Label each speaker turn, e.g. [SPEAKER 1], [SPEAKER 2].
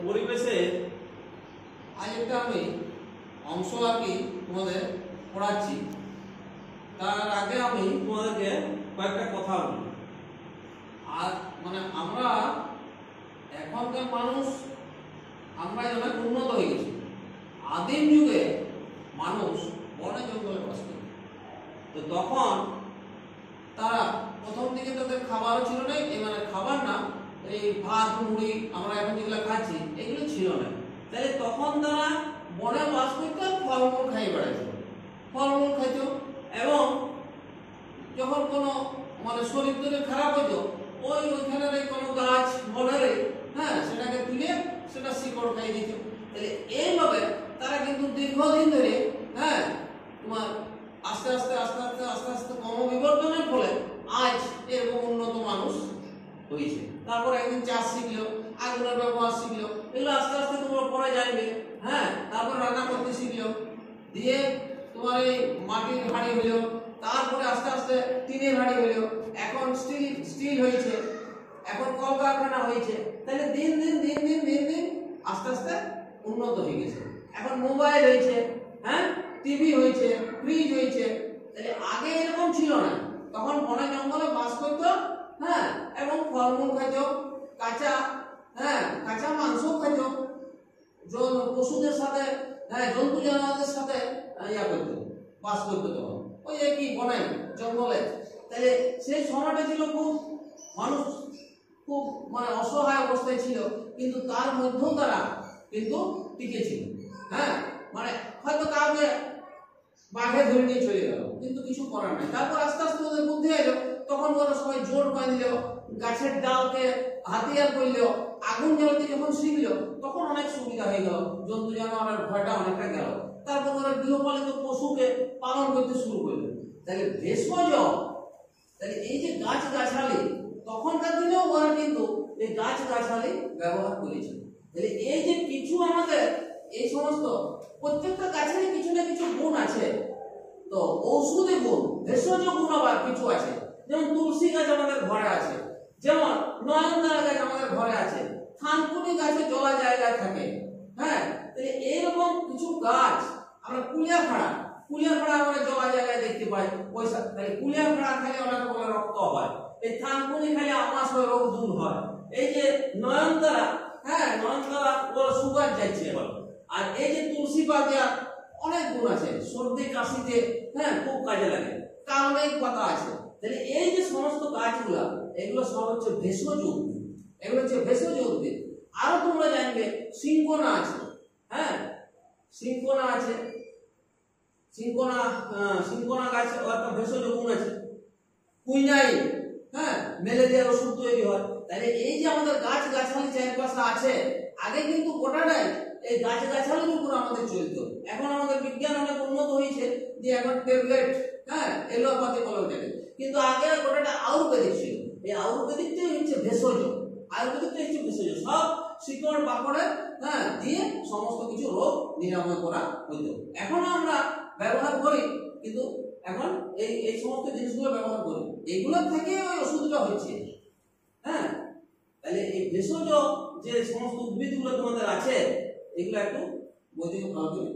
[SPEAKER 1] পরিবেশে আজ একটা আমি অংশ আর কি তোমাদের পড়াচ্ছি। তার আগে আমি তোমাদেরকে কয়েকটা কথা বলি। আর মানে আমরা এখনকার মানুষ আমরা অনেক উন্নত হয়ে গেছি। আদিম যুগে মানুষ বনে জঙ্গলে বাস করত, তো তখন তারা প্রথম দিকে তাদের খাবারও ছিল না, মানে খাবার না, এই ভাত মুড়ি আমরা এখন যেগুলো খাচ্ছি এগুলো ছিল না। তাহলে তখন তারা বনে বাস করতো আর ফলমূল খাই বেড়াইতো, ফলমূল খাইত, এবং যখন কোনো মানে শরীর তরীর খারাপ হইতো ওইখানে কোনো গাছ বনের সেটাকে তুলে সেটা শিকড় খাই দিত। তাহলে এইভাবে তারা কিন্তু দীর্ঘদিন ধরে তোমার আস্তে আস্তে আস্তে আস্তে আস্তে আস্তে ক্রমবিবর্তনের ফলে আজ এরকম উন্নত মানুষ হয়েছে। তারপর একদিন চাষ শিখলো, আগুনের ব্যবহার শিখলো, এগুলো আস্তে আস্তে তোমরা পরে জানবে। তারপর রান্না করতে শিখলো, দিয়ে তোমার এই মাটির হাঁড়ি হইলো, তারপরে আস্তে আস্তে টিনের হাঁড়ি হইলো, এখন স্টিল হয়েছে, এখন কলকারখানা হয়েছে। তাহলে দিন দিন দিন দিন দিন দিন আস্তে আস্তে উন্নত হয়ে গেছে। এখন মোবাইল হয়েছে, টিভি হয়েছে, ফ্রিজ হয়েছে। তাহলে আগে এরকম ছিল না, তখন বনে জঙ্গলে বাস করতো, এবং ফলমূল খাইত, কাঁচা কাঁচা মাংস খাইত, পশুদের সাথে জন্তু জানোয়ারদের সাথে করতো, বাস করতো তখন ওই একই বনে জঙ্গলে। তাহলে সেই সময়টা ছিল খুব মানুষ খুব মানে অসহায় অবস্থায় ছিল, কিন্তু তার মধ্যেও তারা কিন্তু টিকে ছিল। মানে হয়তো কাউকে বাঘে ধরে নিয়ে চলে গেল, কিন্তু কিছু করার নাই। তারপর আস্তে আস্তে ওদের বুদ্ধি এলো, তখন ওরা সবাই জোর করে দিল, গাছের ডালকে হাতিয়ার করলো, আগুন জ্বালাতে যখন শিখলো তখন অনেক সুবিধা হয়ে গেল, জন্তু জানোয়ারের ভয়টা অনেকটা গেল। তারপর ওরা গৃহপালিত পশুকে পালন করতে শুরু করলো। তাহলে ভেষজ, তাহলে এই যে গাছ গাছালি তখনকার দিনেও ওরা কিন্তু এই গাছ গাছালি ব্যবহার করেছে। তাহলে এই যে কিছু আমাদের এই সমস্ত প্রত্যেকটা গাছেরই কিছু না কিছু গুণ আছে, তো ঔষধি গুণ ভেষজ গুণ আবার কিছু আছে। যেমন তুলসী গাছ আমাদের ঘরে আছে, যেমন নয়নতারা গাছ আমাদের ঘরে আছে, থানকুনি গাছে জলা জায়গায় থাকে। তাহলে এইরকম কিছু গাছ, আমরা কুলিয়াখাড়া আমরা জলা জায়গায় দেখতে পাই, পয়সা। তাহলে কুলিয়াখাড়া খেলে অনেক রকমের রক্ত হয়, এই থানকুনি খেলে আমাশয় রোগ দূর হয়। এই যে নয়নতারা, নয়নতারা ওর সুগার যাচ্ছে এবার। আর এই যে তুলসী পাতা অনেক গুণ আছে, সর্দি কাশিতে খুব কাজে লাগে, কারণের পাতা আছে। তাহলে এই যে সমস্ত গাছগুলা এগুলো সব হচ্ছে ভেষজ উদ্ভিদ, এগুলো হচ্ছে ভেষজ উদ্ভিদ। আরো তোমরা জানবে সিংকোনা আছে, সিংকোনা আছে, সিংকোনা গাছ একটা ভেষজ গুণ আছে। কুইনাইন, ম্যালেরিয়ার ওষুধ তৈরি হয়। তাহলে এই যে আমাদের গাছ গাছালি চারপাশে আছে, আগে কিন্তু গোটাটাই এই গাছ গাছালির উপর আমাদের চলতো। এখন আমাদের বিজ্ঞান অনেক উন্নত হয়েছে, যে এখন ট্যাবলেট এলোপাথি বলা যায়, কিন্তু আগে গোটাটা আয়ুর্বেদিক ছিল। এই আয়ুর্বেদিকটাই হচ্ছে ভেষজ, আয়ুর্বেদিকটাই হচ্ছে ভেষজ, সব শিকড় বাকড়ে দিয়ে সমস্ত কিছু রোগ নিরাময় করা হইতো। এখনো আমরা ব্যবহার করি, কিন্তু এখন এই সমস্ত জিনিসগুলো ব্যবহার করি, এগুলো থেকে ওই ওষুধটা হচ্ছে। তাহলে এই ভেষজ যে সমস্ত উদ্ভিদগুলো তোমাদের আছে এগুলো একটু বই থেকে ভালো করে